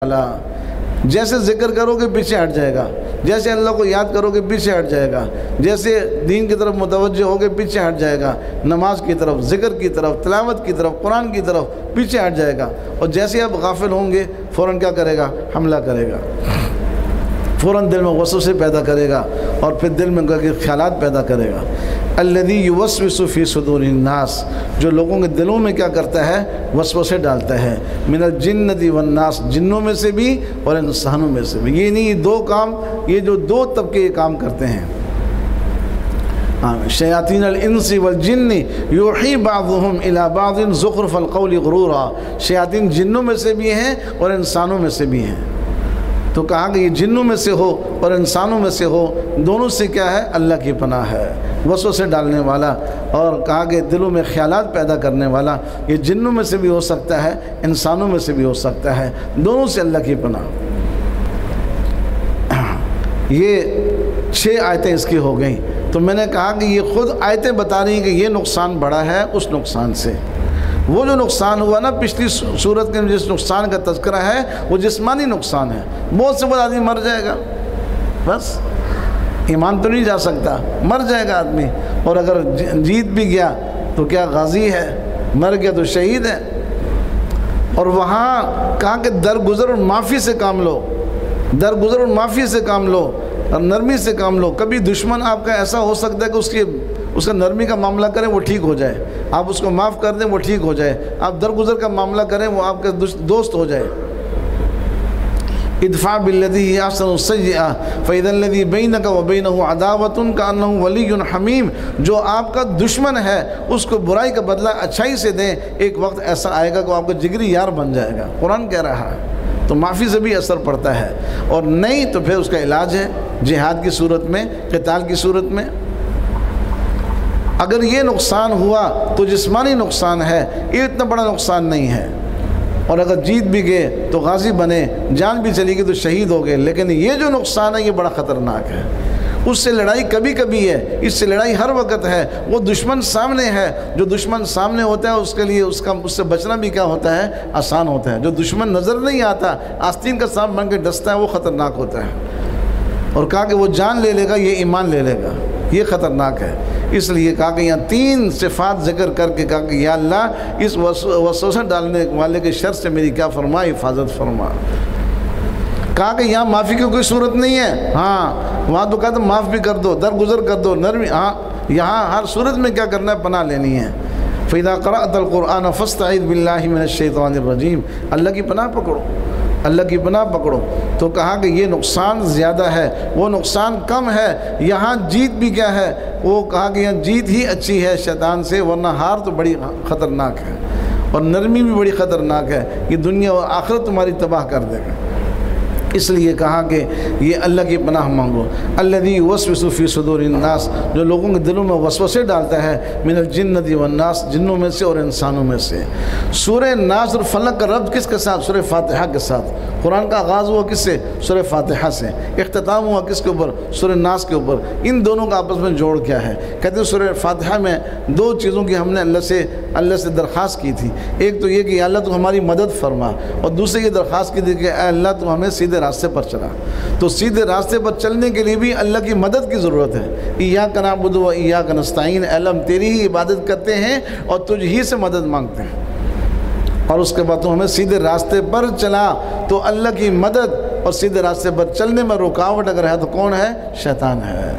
جیسے ذکر کرو گے پیچھے ہٹ جائے گا، جیسے اللہ کو یاد کرو گے پیچھے ہٹ جائے گا، جیسے دین کی طرف متوجہ ہوگے پیچھے ہٹ جائے گا، نماز کی طرف، ذکر کی طرف، تلاوت کی طرف، قرآن کی طرف پیچھے ہٹ جائے گا، اور جیسے آپ غافل ہوں گے فوراً کیا کرے گا؟ حملہ کرے گا، فوراً دل میں وسوسے پیدا کرے گا، اور پھر دل میں خیالات پیدا کرے گا۔ الذی یوسوس فی صدور الناس، جو لوگوں کے دلوں میں کیا کرتا ہے؟ وسوسے ڈالتا ہے۔ من الجنۃ والناس، جنوں میں سے بھی اور انسانوں میں سے بھی۔ یہ نہیں، یہ دو کام، یہ جو دو طبقے یہ کام کرتے ہیں۔ شیاطین الانس والجن یوحی بعضهم الی بعض زخرف القول غرورا، شیاطین جنوں میں سے بھی ہیں اور انسانوں میں سے بھی ہیں۔ تو کہا کہ یہ جنوں میں سے ہو اور انسانوں میں سے ہو، دونوں سے کیا ہے؟ اللہ کی پناہ ہے۔ وسوسے ڈالنے والا، اور کہا کہ دلوں میں خیالات پیدا کرنے والا، یہ جنوں میں سے بھی ہو سکتا ہے، انسانوں میں سے بھی ہو سکتا ہے، دونوں سے اللہ کی پناہ۔ یہ 6 آیتیں اس کی ہو گئیں۔ تو میں نے کہا کہ یہ خود آیتیں بتا رہی ہیں کہ یہ نقصان بڑا ہے اس نقصان سے۔ وہ جو نقصان ہوا نا پچھلی صورت کے جس نقصان کا تذکرہ ہے وہ جسمانی نقصان ہے۔ بہت سے بڑا آدمی مر جائے گا، بس ایمان تو نہیں جا سکتا، مر جائے گا آدمی، اور اگر جیت بھی گیا تو کیا غازی ہے، مر گیا تو شہید ہے۔ اور وہاں کہا کہ درگزر اور معافی سے کام لو، درگزر اور معافی سے کام لو، اور نرمی سے کام لو۔ کبھی دشمن آپ کا ایسا ہو سکتا ہے کہ اس کا نرمی کا معاملہ کریں وہ ٹھیک ہو جائے، آپ اس کو معاف کر دیں وہ ٹھیک ہو جائے، آپ درگزر کا معاملہ کریں وہ آپ کا دوست ہو جائے۔ ادفع بالذی ہی احسن السیئہ فاذا الذی بینک وبینہ عداوۃ کانہ ولی حمیم، جو آپ کا دشمن ہے اس کو برائی کا بدلہ اچھائی سے دیں، ایک وقت ایسا آئے گا کہ آپ کا جگری یار بن جائے گا، قرآن کہہ رہا ہے۔ تو معافی سے بھی اثر پڑتا ہے، اور نہیں تو پھر اس کا علاج ہے جہاد کی صورت میں، قتال کی صورت میں۔ اگر یہ نقصان ہوا تو جسمانی نقصان ہے، یہ اتنا بڑا نقصان نہیں ہے، اور اگر جیت بھی گئے تو غازی بنے، جان بھی چلی گئی تو شہید ہو گئے۔ لیکن یہ جو نقصان ہے یہ بڑا خطرناک ہے، اس سے لڑائی کبھی کبھی ہے، اس سے لڑائی ہر وقت ہے۔ وہ دشمن سامنے ہے، جو دشمن سامنے ہوتا ہے اس کے لیے اس سے بچنا بھی کیا ہوتا ہے؟ آسان ہوتا ہے۔ جو دشمن نظر نہیں آتا، آستین کا سانپ بن کے ڈستا ہے، وہ خطرناک ہوتا ہے۔ اور کہا کہ وہ جان لے لے گا، یہ ایمان لے لے گا، یہ خطرناک ہے۔ اس لیے کہا کہ یہاں 3 صفات ذکر کر کے کہا کہ یا اللہ اس وسوسہ ڈالنے والے کے شر سے میری کیا فرما؟ حفاظت فرما۔ کہا کہ یہاں معافی کی کوئی صورت نہیں ہے، ہاں وہاں تو کہا تو معاف بھی کر دو، درگزر کر دو، نرمی، ہاں یہاں ہر صورت میں کیا کرنا ہے؟ پناہ لینی ہے۔ فَإِذَا قَرَأْتَ الْقُرْآنَ فَاسْتَعِذْ بِاللَّهِ مِنَ الشَّيْطَانِ الرَّجِيمِ، اللہ کی پناہ پکڑو، اللہ کی پناہ پکڑو۔ تو کہا کہ یہ نقصان زیادہ ہے، وہ نقصان کم ہے، یہاں جیت بھی کیا ہے؟ وہ کہا کہ یہاں جیت ہی اچھی ہے شیطان سے، ورنہ ہار تو بڑی خطرناک ہے، اور نرمی بھی بڑی خطرناک ہے، یہ دنیا اور آخرت تمہاری تباہ کر دے گا۔ اس لیے کہا کہ یہ اللہ کی پناہ مانگو۔ الذی یوسوس فی صدور الناس، جو لوگوں کے دلوں میں وسوسے ڈالتا ہے، من الجنۃ والناس، جنوں میں سے اور انسانوں میں سے۔ سورہ ناس اور فلق کا ربط کس کے ساتھ؟ سورہ فاتحہ کے ساتھ۔ قرآن کا آغاز ہوا کس سے؟ سورہ فاتحہ سے۔ اختتام ہوا کس کے اوپر؟ سورہ ناس کے اوپر۔ ان دونوں کا آپس میں جوڑ کیا ہے؟ کہتے ہیں سورہ فاتحہ میں 2 چیزوں کی ہم نے اللہ سے درخواست کی تھی۔ ایک تو یہ کہ اللہ تو ہماری مدد فرما، اور دوسری یہ درخواست کی تھی کہ اے اللہ تو ہمیں سیدھے راستے پر چلا۔ تو سیدھے راستے پر چلنے کے لیے بھی اللہ کی مدد کی ضرورت ہے۔ ایاک نعبد و ایاک نستعین، اے اللہ ہم تیری ہی عبادت کرتے ہیں اور تجھ ہی سے مدد مانگتے ہیں، اور اس کے بعد تو ہمیں سیدھے راستے پر چلا۔ تو اللہ کی مدد اور سیدھے راستے پر چلنے میں رکاوٹ اگر ہے تو کون ہے؟ شیطان ہے۔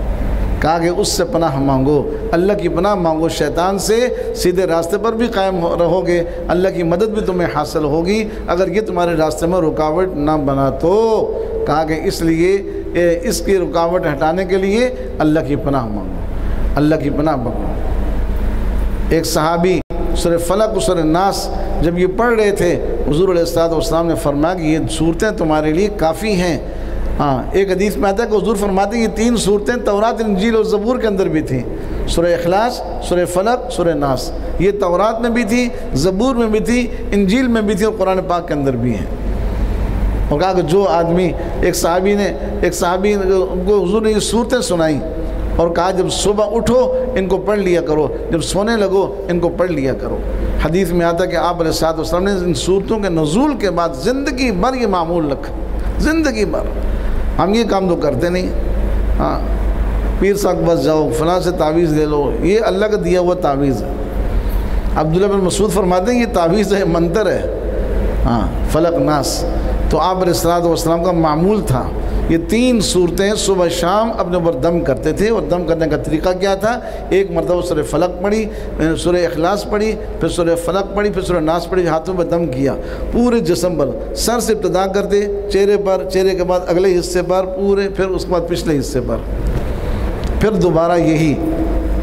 کہا کہ اس سے پناہ مانگو، اللہ کی پناہ مانگو شیطان سے، سیدھے راستے پر بھی قائم رہو گے، اللہ کی مدد بھی تمہیں حاصل ہوگی اگر یہ تمہارے راستے میں رکاوٹ نہ بنا تو۔ کہا کہ اس لیے اس کی رکاوٹ ہٹانے کے لیے اللہ کی پناہ مانگو، اللہ کی پناہ مانگو۔ ایک صحابی سورہ فلق و سورہ ناس جب یہ پڑھ رہے تھے، حضور علیہ السلام نے فرمایا کہ یہ صورتیں تمہارے لیے کافی ہیں۔ ہاں ایک حدیث میں آتا ہے کہ حضور فرماتے ہیں یہ 3 صورتیں تورات، انجیل اور زبور کے اندر بھی تھیں، سورہ اخلاص، سورہ فلق، سورہ ناس۔ یہ تورات میں بھی تھی، زبور میں بھی تھی، انجیل میں بھی تھی، اور قرآن پاک کے اندر بھی ہیں۔ اور کہا کہ جو آدمی ایک صحابی کو حضور نے یہ صورتیں سنائیں، اور کہا جب صبح اٹھو ان کو پڑھ لیا کرو، جب سونے لگو ان کو پڑھ لیا کرو۔ حدیث میں آتا کہ آپ علیہ السلام نے ان صورتوں کے نزول کے بعد زندگی بھر یہ معمول رکھا، زندگی بھر۔ ہم یہ کام تو کرتے نہیں، ہاں پیر صاحب بس جاؤ فلاں سے تعویذ لے لو، یہ اللہ کا دیا ہوا تعویذ ہے۔ عبداللہ بن مسعود فرماتے ہیں یہ تعویذ ہے، منتر ہے، ہاں فلق ناس۔ تو آپ علیہ السلام کا معمول تھا یہ 3 صورتیں صبح شام اپنے اوپر دم کرتے تھے، اور دم کرنے کا طریقہ کیا تھا؟ ایک مرتبہ سورہ فلق پڑھی، سورہ اخلاص پڑھی، پھر سورہ فلق پڑھی، پھر سورہ ناس پڑھی، ہاتھوں پہ دم کیا پورے جسم پر، سر سے ابتدا کرتے چہرے پر، چہرے کے بعد اگلے حصے پر پورے، پھر اس کے بعد پچھلے حصے پر، پھر دوبارہ یہی،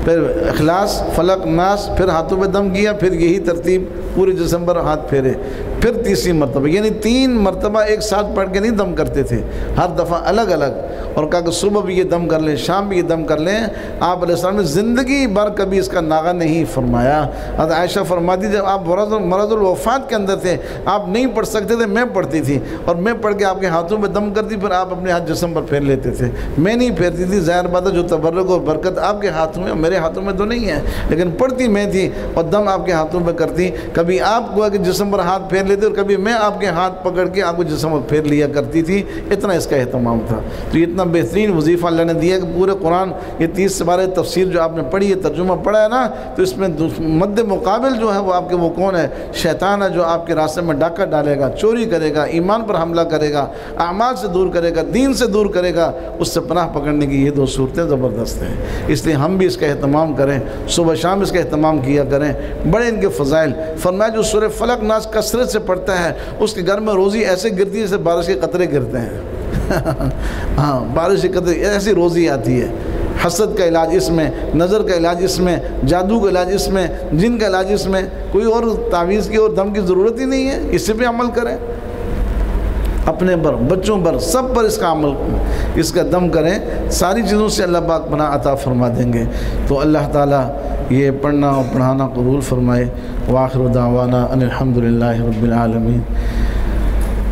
پھر اخلاص فلق ناس، پھر ہاتھوں پہ دم کیا، پھر یہی ترتیب پورے جسم پر ہاتھ پھیرے، پھر تیسری مرتبہ، یعنی 3 مرتبہ ایک ساتھ پڑھ کے نہیں دم کرتے تھے، ہر دفعہ الگ الگ، اور کہا کہ صبح بھی یہ دم کر لیں، شام بھی یہ دم کر لیں۔ آپ علیہ السلام نے زندگی بھر کبھی اس کا ناغہ نہیں فرمایا۔ حضرت عائشہ فرماتی جب آپ مرض الوفات کے اندر تھے آپ نہیں پڑھ سکتے تھے، میں پڑھتی تھی، اور میں پڑھ کے آپ کے ہاتھوں پہ دم کرتی، پھر آپ اپنے ہاتھ جسم پر پھیر لیتے تھے، میں نہیں پھیرتی تھی۔ ظاہر بات ہے جو تبرک اور برکت آپ کے ہاتھوں میں میرے ہاتھوں میں تو نہیں ہے، لیکن پڑھتی میں تھی اور دم آپ کے ہاتھوں پہ کرتی، کبھی آپ کو کہ جسم پر ہاتھ پھیر لیتے اور کبھی میں آپ کے ہاتھ پکڑ کے آپ کو جسم پر پھیر لیا کرتی تھی، اتنا اس کا اہتمام تھا۔ تو یہ اتنا بہترین وظیفہ اللہ نے دیا کہ پورے قرآن یہ 30 سپارے تفسیر جو آپ نے پڑھی ہے، ترجمہ پڑھا ہے نا، تو اس میں مد مقابل جو ہے وہ آپ کے وہ کون ہے؟ شیطان ہے، جو آپ کے راستے میں ڈاکہ ڈالے گا، چوری کرے گا، ایمان پر حملہ کرے گا، اعمال سے دور کرے گا، دین سے دور کرے گا، اس سے پناہ پکڑنے کی یہ 2 صورتیں زبردست ہیں۔ اس لیے ہم بھی اس کا اہتمام کریں، صبح شام اس کا اہتمام کیا کریں، بڑے ان کے فضائل۔ فرمایا جو سورہ فلق ناس کثرت سے پڑھتا ہے اس کے گھر میں روزی ایسے گرتی ہے جیسے بارش کے قطرے گرتے ہیں ہاں بارش کے قطرے ایسی روزی آتی ہے۔ حسد کا علاج اس میں، نظر کا علاج اس میں، جادو کا علاج اس میں، جن کا علاج اس میں، کوئی اور تعویذ کی اور دم کی ضرورت ہی نہیں ہے، اسی پہ عمل کریں، اپنے پر، بچوں پر، سب پر اس کا عمل، اس کا دم کریں، ساری چیزوں سے اللہ پاک پناہ عطا فرما دیں گے۔ تو اللہ تعالیٰ یہ پڑھنا اور پڑھانا قبول فرمائے۔ وآخر دعوانا ان الحمدللہ رب العالمین۔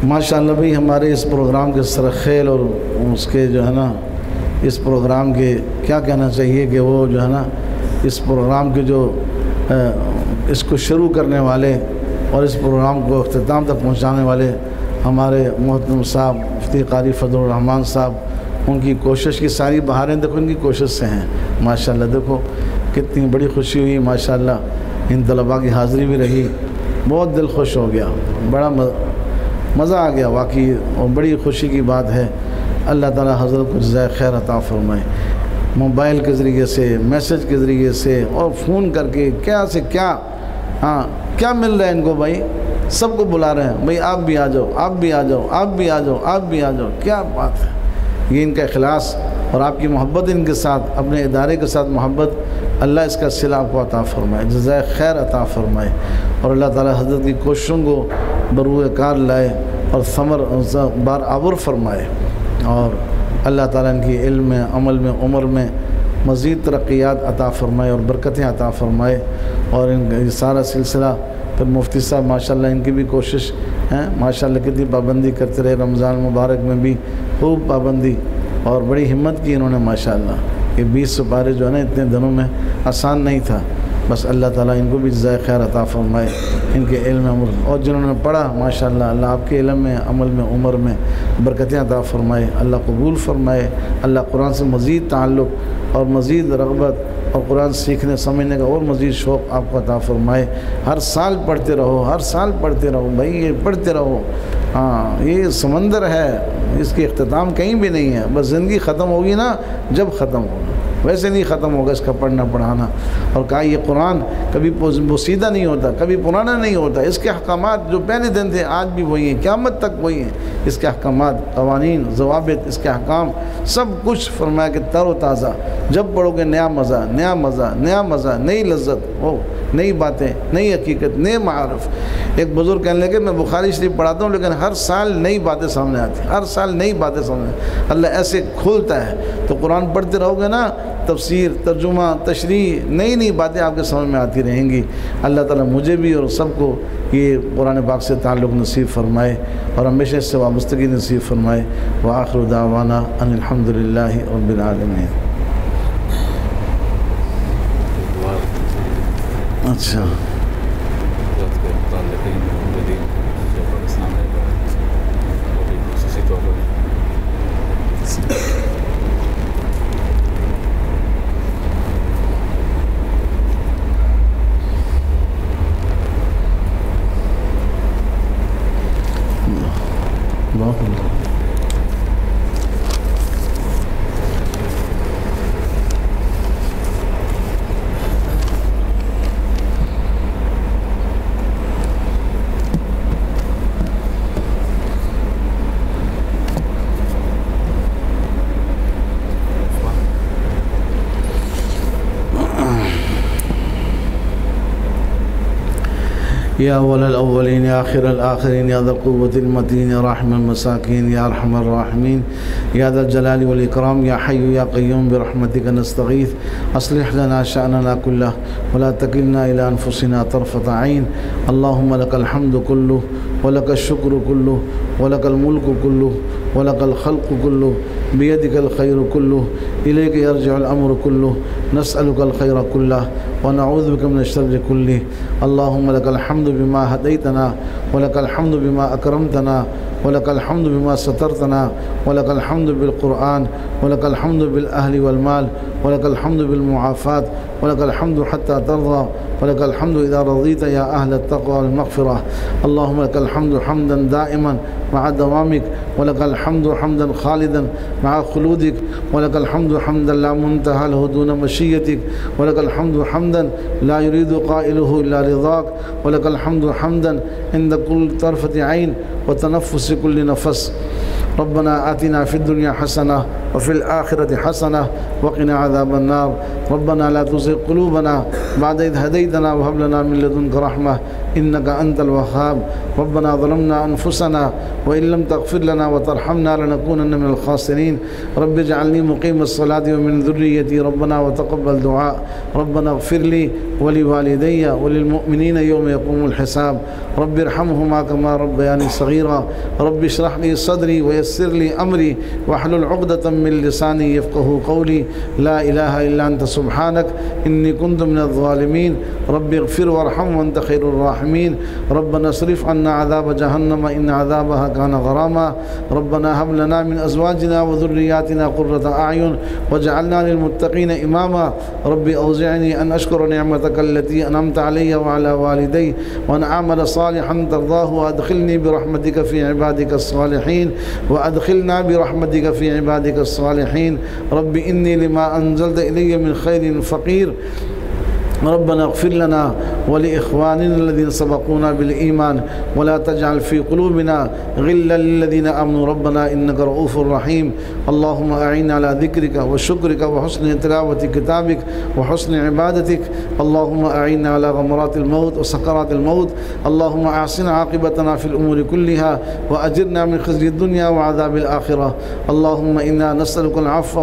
ماشاءاللہ بھئی ہمارے اس پروگرام کے سرخیل اور اس کے جو ہے نا اس پروگرام کے کیا کہنا چاہیے کہ وہ جو ہے نا اس پروگرام کے جو اس کو شروع کرنے والے اور اس پروگرام کو اختتام تک پہنچانے والے ہمارے محترم صاحب مفتی قاری فضل الرحمان صاحب، ان کی کوشش کی ساری بہاریں دیکھو ان کی کوشش سے ہیں ماشاءاللہ۔ دیکھو کتنی بڑی خوشی ہوئی ماشاءاللہ، ان طلباء کی حاضری بھی رہی، بہت دل خوش ہو گیا، بڑا مزہ آ گیا واقعی، اور بڑی خوشی کی بات ہے۔ اللہ تعالی حضرت کو جزائے خیر عطا فرمائے۔ موبائل کے ذریعے سے، میسج کے ذریعے سے، اور فون کر کے کیا سے کیا، ہاں کیا مل رہا ہے ان کو بھائی، سب کو بلا رہے ہیں بھائی آپ بھی آ جاؤ، آپ بھی آ جاؤ، آپ بھی آ جاؤ، آپ بھی آ جاؤ، کیا بات ہے۔ یہ ان کا اخلاص اور آپ کی محبت ان کے ساتھ، اپنے ادارے کے ساتھ محبت، اللہ اس کا صلہ آپ کو عطا فرمائے، جزائے خیر عطا فرمائے، اور اللہ تعالی حضرت کی کوششوں کو بروئے کار لائے اور ثمر بار آور فرمائے، اور اللہ تعالیٰ ان کی علم میں، عمل میں، عمر میں مزید ترقیات عطا فرمائے اور برکتیں عطا فرمائے، اور ان کا یہ سارا سلسلہ پھر مفتی صاحب ماشاءاللہ ان کی بھی کوشش ہے ماشاءاللہ، کتنی پابندی کرتے رہے، رمضان مبارک میں بھی خوب پابندی اور بڑی ہمت کی انہوں نے ماشاءاللہ۔ یہ 20 سپارے جو ہے نا اتنے دنوں میں آسان نہیں تھا، بس اللہ تعالیٰ ان کو بھی جزائے خیر عطا فرمائے، ان کے علم عمر، اور جنہوں نے پڑھا ماشاءاللہ اللہ آپ کے علم میں، عمل میں، عمر میں برکتیں عطا فرمائے، اللہ قبول فرمائے، اللہ قرآن سے مزید تعلق اور مزید رغبت اور قرآن سیکھنے سمجھنے کا اور مزید شوق آپ کو عطا فرمائے۔ ہر سال پڑھتے رہو، ہر سال پڑھتے رہو بھائی، یہ پڑھتے رہو، ہاں یہ سمندر ہے، اس کی اختتام کہیں بھی نہیں ہے، بس زندگی ختم ہوگی نا جب ختم ہوگا، ویسے نہیں ختم ہوگا اس کا پڑھنا پڑھانا۔ اور کہا یہ قرآن کبھی پوسیدہ نہیں ہوتا، کبھی پرانا نہیں ہوتا، اس کے احکامات جو پہلے دن تھے آج بھی وہی ہیں، قیامت تک وہی ہیں، اس کے احکامات، قوانین، ضوابط، اس کے احکام سب کچھ فرمایا کہ تر و تازہ، جب پڑھو گے نیا مزہ، نیا مزہ، نیا مزہ، نئی لذت ہو، نئی باتیں، نئی حقیقت، نئے معارف۔ ایک بزرگ کہنے لگے میں بخاری شریف پڑھاتا ہوں لیکن ہر سال نئی باتیں سامنے آتی ہیں، ہر سال نئی باتیں سامنے آتی ہیں، اللہ ایسے کھولتا ہے۔ تو قرآن پڑھتے رہو گے نا، تفسیر، ترجمہ، تشریح، نئی نئی باتیں آپ کے سمجھ میں آتی رہیں گی۔ اللہ تعالیٰ مجھے بھی اور سب کو یہ قرآن پاک سے تعلق نصیب فرمائے اور ہمیشہ اس سے وابستگی نصیب فرمائے۔ وآخر دعوانا ان الحمدللہ رب العالمین۔ اچھا کے متعلق جدید پاکستان ہے خصوصی طور پر یا اول الاولین یا آخر الآخرین یا ذا القوة المتین یا راحم المساکین یا ارحم الراحمین یا ذا الجلال والاکرام یا حی یا قیوم برحمتک نستغیث اصلح لنا شأننا كله ولا تکلنا الى انفسنا طرفة عین اللہم لک الحمد كله ولک الشکر كله ولک الملک كله ولک الخلق كله بیدک الخیر كله الیک یرجع الامر كله نسألک الخیر كله ونعوذ بك من الشر كله اللهم لك الحمد بما هديتنا ولك الحمد بما أكرمتنا ولك الحمد بما سترتنا ولك الحمد بالقرآن ولك الحمد بالأهل والمال ولك الحمد بالمعافاة ولك الحمد حتى ترضى ولك الحمد إذا رضيت يا أهل التقوى والمغفرة اللهم لك الحمد حمدا دائما مع دوامك ولك الحمد حمدا خالدا مع خلودك ولك الحمد حمدا لا منتهى له دون مشيتك ولك الحمد حمدا لا يريد قائله إلا رضاك ولك الحمد حمدا عند كل طرفة عين وتنفس كل نفس ربنا آتنا في الدنيا حسنة وفي الآخرة حسنة وقنا عذاب النار ربنا لا تزغ قلوبنا بعد إذ هديتنا وهب لنا من لدنك رحمة إنك أنت الوهاب ربنا ظلمنا أنفسنا وإن لم تغفر لنا وترحمنا لنكونن من الخاسرين رب اجعلني مقيم الصلاة ومن ذريتي ربنا وتقبل دعاء ربنا اغفر لي ولوالدي وللمؤمنين يوم يقوم الحساب رب ارحمهما كما ربياني صغيرا رب اشرح لي صدري ويسر لي أمري واحلل عقدة من لساني يفقه قولي لا إله إلا أنت سبحانك إني كنت من الظالمين رب اغفر وارحم وأنت خير الراحمين ربنا اصرف عنا عذاب جهنم إن عذابها كان غراما ربنا هب لنا من أزواجنا وذرياتنا قرة أعين واجعلنا للمتقين إماما رب أوزعني أن أشكر نعمتك التي أنعمت علي وعلى والدي وأن أعمل صالحا ترضاه وأدخلني برحمتك في عبادك الصالحين وأدخلنا برحمتك في عبادك الصالحين رب إني لما أنزلت إلي من خير فقير ربنا اغفر لنا ولإخواننا الذين سبقونا بالإيمان ولا تجعل في قلوبنا غلا للذين آمنوا ربنا إنك رؤوف رحيم اللهم أعنا على ذكرك وشكرك وحسن تلاوة كتابك وحسن عبادتك اللهم أعنا على غمرات الموت وسكرات الموت اللهم أحسن عاقبتنا في الأمور كلها وأجرنا من خزي الدنيا وعذاب الآخرة اللهم إنا نسألك العفو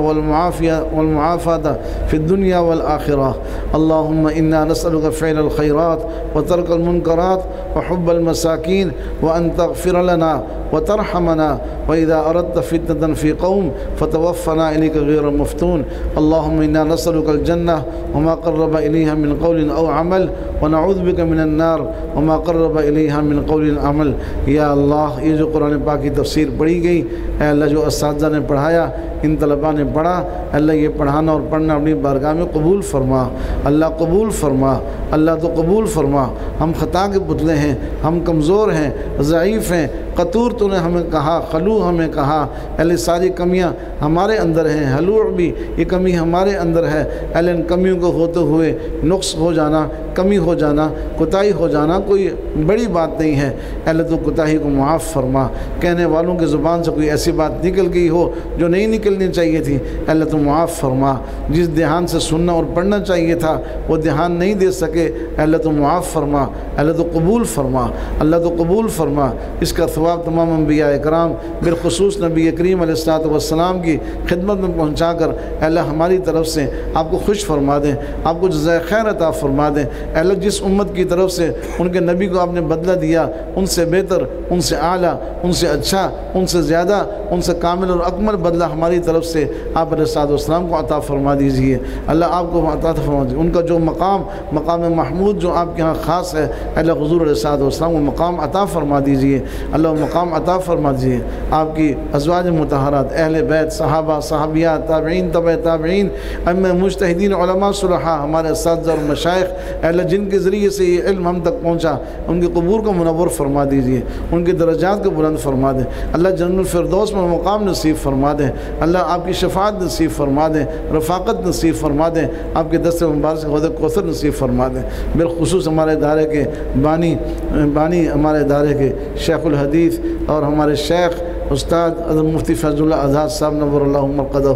والمعافاة في الدنيا والآخرة اللهم إنا نسألك فعل الخيرات وترك المنكرات وحب المساكين وأن تغفر لنا وترحمنا وإذا أردت فتنة في قوم فتوفنا إليك غير مفتون اللهم إنا نسألك الجنة وما قرب إليها من قول أو عمل ونعوذ بك من النار وما قرب إليها من قول عمل یا اللہ یہ جو قرآن پاک کی تفسیر پڑھی گئی اے اللہ جو اساتذہ نے پڑھایا ان طلباء نے پڑھا اللہ یہ پڑھانا اور پڑھنا اپنی بارگاہ میں قبول فرما اللہ قبول فرما اللہ تو قبول فرما ہم خطا کے پتلے ہیں ہم کمزور ہیں ضعیف ہیں قطور تو نے ہمیں کہا خلو ہمیں کہا اللہ ساری کمیاں ہمارے اندر ہیں حلوع بھی یہ کمی ہمارے اندر ہے اللہ ان کمیوں کو ہوتے ہوئے نقص ہو جانا کمی ہو جانا کوتاہی ہو جانا کوئی بڑی بات نہیں ہے اللہ تو کوتاہی کو معاف فرما کہنے والوں کی زبان سے کوئی ایسی بات نکل گئی ہو جو نہیں نکلنی چاہیے تھی اللہ تو معاف فرما جس دھیان سے سننا اور پڑھنا چاہیے تھا وہ دھیان نہیں دے سکے اللہ تو معاف فرما اللہ تو قبول فرما اللہ تو قبول فرما اس کا ثواب تمام انبیاء اکرام بالخصوص نبی کریم علیہ الصلوۃ والسلام کی خدمت میں پہنچا کر اے اللہ ہماری طرف سے آپ کو خوش فرما دیں، آپ کو جزائے خیر عطا فرما دیں۔ اے اللہ جس امت کی طرف سے ان کے نبی کو آپ نے بدلہ دیا، ان سے بہتر، ان سے اعلیٰ، ان سے اچھا، ان سے زیادہ، ان سے کامل اور اکمل بدلہ ہماری طرف سے آپ علیہ الصلوۃ والسلام کو عطا فرما دیجیے۔ اللہ آپ کو عطا فرما دیجیے، ان کا جو مقام محمود جو آپ کے ہاں خاص ہے، اللہ حضور علیہ الصلوۃ والسلام کو مقام عطا فرما دیجیے، اللہ مقام عطا فرما دیجیے۔ آپ کی ازواج مطہرات، اہل بیت، صحابہ، صحابیات، تابعین، تبع تابعین، ائمہ مجتہدین، علماء صلحاء، ہمارے اساتذہ اور مشائخ، اللہ جن کے ذریعے سے یہ علم ہم تک پہنچا، ان کے قبور کو منور فرما دیجیے، ان کے درجات کو بلند فرما دیں، اللہ جنت الفردوس میں مقام نصیب فرما دیں، اللہ آپ کی شفاعت نصیب فرما دیں، رفاقت نصیب فرما دیں، آپ کے دست مبارک سے حوض کوثر نصیب فرما دیں۔ بالخصوص ہمارے ادارے کے بانی ہمارے ادارے کے شیخ الحدیث اور ہمارے شیخ استاد حضرت مفتی فیض اللہ آزاد صاحب نور اللہ مرقدہ،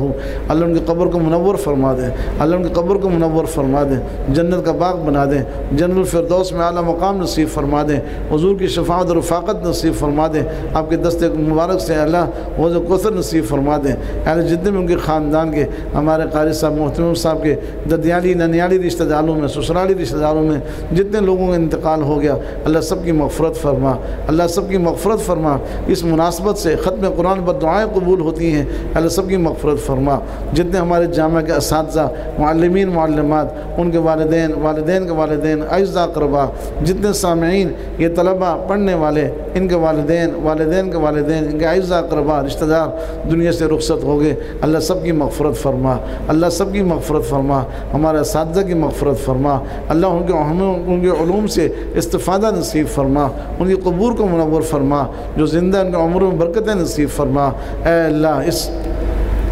اللہ ان کی قبر کو منور فرما دیں، اللہ ان کی قبر کو منور فرما دیں، جنت کا باغ بنا دیں، جنت الفردوس میں اعلیٰ مقام نصیب فرما دیں، حضور کی شفاعت اور رفاقت نصیب فرما دیں، آپ کے دست مبارک سے اللہ حوض کوثر نصیب فرما دیں۔ اللہ جتنے بھی ان کے خاندان کے، ہمارے قاری صاحب محترم صاحب کے ددیالی ننیالی رشتہ داروں میں، سسرالی رشتہ داروں میں جتنے لوگوں کا انتقال ہو گیا، اللہ سب کی مغفرت فرما، اللہ سب کی مغفرت فرما۔ اس مناسبت سے ختم قرآن پر دعائیں قبول ہوتی ہیں، اللہ سب کی مغفرت فرما۔ جتنے ہمارے جامعہ کے اساتذہ، معلمین، معلمات، ان کے والدین، والدین کے والدین، اعزاء اقرباء، جتنے سامعین، یہ طلبہ پڑھنے والے، ان کے والدین، والدین کے والدین، ان کے اعزاء اقرباء، رشتہ دار دنیا سے رخصت ہو گئے، اللہ سب کی مغفرت فرما، اللہ سب کی مغفرت فرما، ہمارے اساتذہ کی مغفرت فرما، اللہ ان کے علوم سے استفادہ نصیب فرما، ان کی قبور کو منور فرما، جو زندہ ان کے عمروں میں برکتیں نصیب فرما۔ اے اللہ اس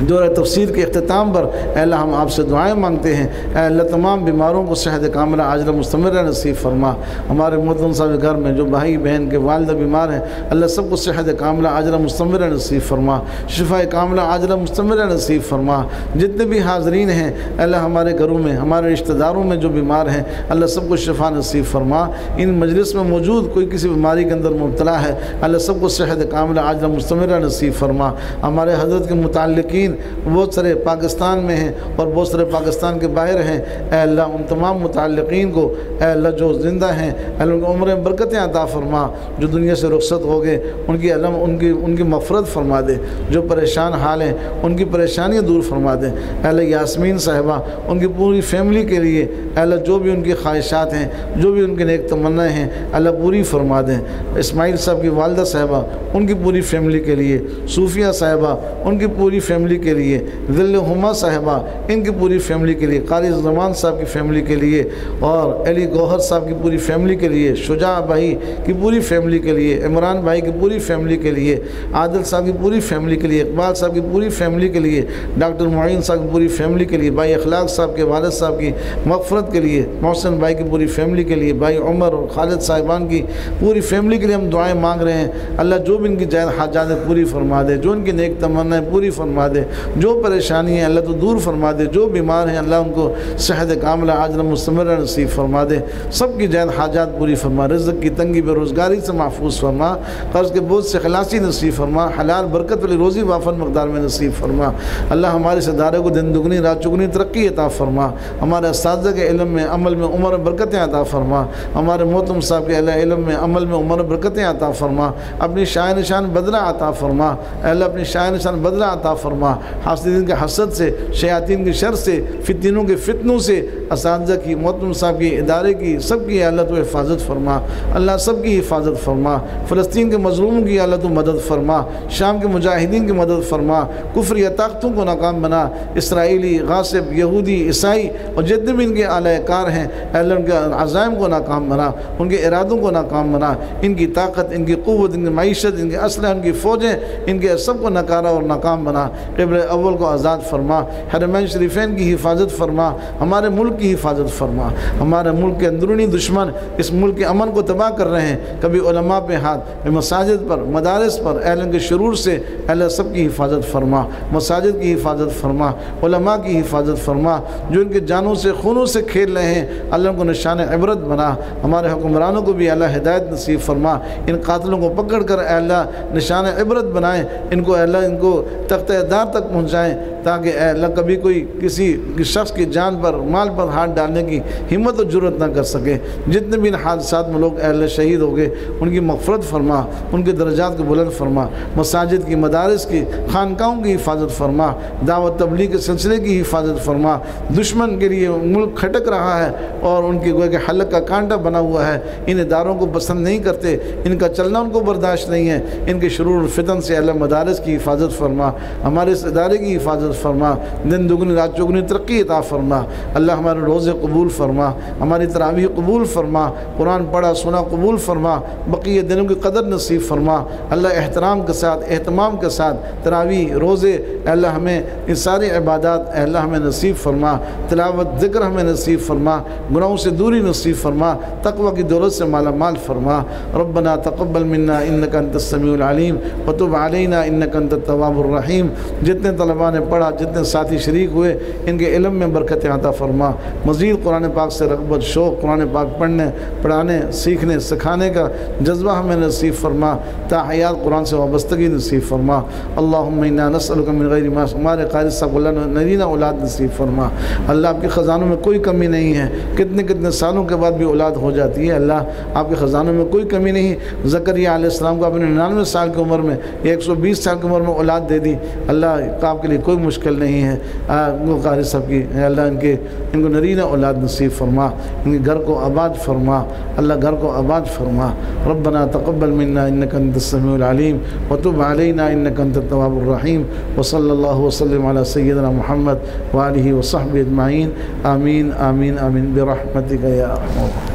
دورہ تفسیر کے اختتام پر اے اللہ ہم آپ سے دعائیں مانگتے ہیں، اے اللہ تمام بیماروں کو صحت کاملہ عاجلہ مستمرہ نصیب فرما۔ ہمارے محترم صاحب گھر میں جو بھائی بہن کے والدہ بیمار ہیں، اللہ سب کو صحت کاملہ عاجلہ مستمرہ نصیب فرما، شفا کاملہ عاجلہ مستمرہ نصیب فرما۔ جتنے بھی حاضرین ہیں اے اللہ ہمارے گھروں میں، ہمارے رشتہ داروں میں جو بیمار ہیں، اللہ سب کو شفا نصیب فرما۔ ان مجلس میں موجود کوئی کسی بیماری کے اندر مبتلا ہے، اللہ سب کو صحت کاملہ عاجلہ مستمرہ نصیب فرما۔ ہمارے حضرت کے متعلقین بہت سارے پاکستان میں ہیں اور بہت سارے پاکستان کے باہر ہیں، اے اللہ ان تمام متعلقین کو اے اللہ جو زندہ ہیں اے اللہ ان کی عمر میں برکتیں عطا فرما، جو دنیا سے رخصت ہو گئے ان کی علم ان کی مغفرت فرما دے، جو پریشان حال ہیں ان کی پریشانیاں دور فرما دے۔ اے اللہ یاسمین صاحبہ ان کی پوری فیملی کے لیے اے اللہ جو بھی ان کی خواہشات ہیں، جو بھی ان کے نیک تمنائیں ہیں اللہ پوری فرما دیں۔ اسماعیل صاحب کی والدہ صاحبہ ان کی پوری فیملی کے لیے، صوفیہ صاحبہ ان کی پوری فیملی کے لیے، ذل ہما صاحبہ ان کی پوری فیملی کے لیے، قاری زمان صاحب کی فیملی کے لیے، اور علی گوہر صاحب کی پوری فیملی کے لیے، شجاع بھائی کی پوری فیملی کے لیے، عمران بھائی کی پوری فیملی کے لیے، عادل صاحب کی پوری فیملی کے لیے، اقبال صاحب کی پوری فیملی کے لیے، ڈاکٹر معین صاحب کی پوری فیملی کے لیے، بھائی اخلاق صاحب کے والد صاحب کی مغفرت کے لیے، محسن بھائی کی پوری فیملی کے لیے، بھائی عمر اور خالد صاحبان کی پوری فیملی کے لیے ہم دعائیں مانگ رہے ہیں۔ اللہ جو بھی ان کی جائز حاجات پوری فرما دے، جو ان کی نیک تمنائیں پوری فرما دے، جو پریشانی ہے اللہ تو دور فرما دے، جو بیمار ہیں اللہ ان کو صحت کاملہ عاجلہ مستمرہ نصیب فرما دے، سب کی جائز حاجات پوری فرما، رزق کی تنگی بے روزگاری سے محفوظ فرما، قرض کے بوجھ سے خلاصی نصیب فرما، حلال برکت والی روزی وافر مقدار میں نصیب فرما۔ اللہ ہمارے اس ادارے کو دن دگنی رات چگنی ترقی عطا فرما، ہمارے اساتذہ کے علم میں عمل میں عمر میں برکتیں عطا فرما، ہمارے محترم صاحب کے علم میں عمل میں عمر میں برکتیں عطا فرما، اپنی شاہ نشان بدلہ عطا فرما، اے اللہ اپنی شاہ نشان بدلہ عطا فرما، حاسدین کے حسد سے، شیاطین کے شر سے، فتنوں کے فتنوں سے، اساتذہ کی، محترم صاحب کی، ادارے کی، سب کی اللہ تو حفاظت فرما، اللہ سب کی حفاظت فرما، فلسطین کے مظلوموں کی اللہ تو مدد فرما، شام کے مجاہدین کی مدد فرما، کفری طاقتوں کو ناکام بنا، اسرائیلی، غاصب، یہودی، عیسائی اور جتنے بھی ان کے اعلی کار ہیں اے اللہ ان کے عزائم کو ناکام بنا، ان کے ارادوں کو ناکام بنا، ان کی طاقت، ان کی قوت، ان کی معیشت، ان کے اسلحہ، ان کی فوجیں، ان کے سب کو نکارا اور ناکام بنا۔ قبلہ اول کو آزاد فرما، حرمین شریفین کی حفاظت فرما، ہمارے ملک کی حفاظت فرما۔ ہمارے ملک کے اندرونی دشمن اس ملک کے امن کو تباہ کر رہے ہیں، کبھی علماء پہ ہاتھ، مساجد پر، مدارس پر، اہل کے شرور سے اللہ سب کی حفاظت فرما، مساجد کی حفاظت فرما، علماء کی حفاظت فرما، جو ان کے جانوں سے خونوں سے کھیل رہے ہیں اللہ ان کو نشان عبرت بنا۔ ہمارے حکمرانوں کو بھی اللہ ہدایت نصیب فرما، ان قاتلوں کو پکڑ کر اے اللہ نشان عبرت بنائیں، ان کو اے اللہ ان کو تختہ دار تک پہنچائیں، تاکہ اے اللہ کبھی کوئی کسی شخص کی جان پر، مال پر ہاتھ ڈالنے کی ہمت و جرت نہ کر سکے۔ جتنے بھی ان حادثات میں لوگ اے اللہ شہید ہو گئے ان کی مغفرت فرما، ان کے درجات کو بلند فرما، مساجد کی، مدارس کی، خانقاہوں کی حفاظت فرما، دعوت تبلیغ کے سلسلے کی حفاظت فرما۔ دشمن کے لیے ملک کھٹک رہا ہے اور ان کی گویا کہ حلق کا کانٹا بنا ہوا ہے، ان اداروں کو پسند نہیں کرتے، ان کا چلنا ان کو برداشت نہیں ہے، ان کے شرور الفتن سے اللہ مدارس کی حفاظت فرما، ہمارے اس ادارے کی حفاظت فرما، دن دگنی رات چگنی ترقی عطا فرما۔ اللہ ہمارے روزے قبول فرما، ہماری تراویح قبول فرما، قرآن پڑھا سنا قبول فرما، بقیہ دنوں کی قدر نصیب فرما۔ اللہ احترام کے ساتھ، اہتمام کے ساتھ تراویح، روزے اے اللہ ہمیں ان ساری عبادات اے اللہ ہمیں نصیب فرما، تلاوت ذکر ہمیں نصیب فرما، گناہوں سے دوری نصیب فرما، تقوی کی دولت سے مالا مال فرما۔ ربنا تقبل منا انک انت السمیع العلیم وتب علینا انک انت التواب الرحیم۔ جتنے طلباء نے پڑھا، جتنے ساتھی شریک ہوئے، ان کے علم میں برکت عطا فرما، مزید قرآن پاک سے رغبت، شوق، قرآن پاک پڑھنے، پڑھانے، سیکھنے، سکھانے کا جذبہ ہمیں نصیب فرما، تا حیات قرآن سے وابستگی نصیب فرما۔ اللہم انا نسألک من غیر ما، ہمارے قاری صاحب کو اللہ نرینہ اولاد نصیب فرما۔ اللہ آپ کے خزانوں میں کوئی کمی نہیں ہے، کتنے سالوں کے بعد بھی اولاد ہو جاتی ہے، اللہ آپ کے خزانوں میں کوئی کمی نہیں۔ زکریا علیہ السلام کو اپنے 99 سال کی عمر میں، 120 سال کی عمر میں اولاد دے دی، اللہ آپ کے لیے کوئی مشکل نہیں ہے۔ قاری صاحب کی اللہ ان کو نرینہ اولاد نصیب فرما، ان کے گھر کو آباد فرما، اللہ گھر کو آباد فرما۔ ربنا تقبل منا انک انت السمیع العلیم وتب علینا انک انت التواب الرحیم، وصلی اللہ وسلم علی سیدنا محمد وآلہ وصحبہ اجمعین، آمین آمین آمین برحمتک یا ارحم الراحمین۔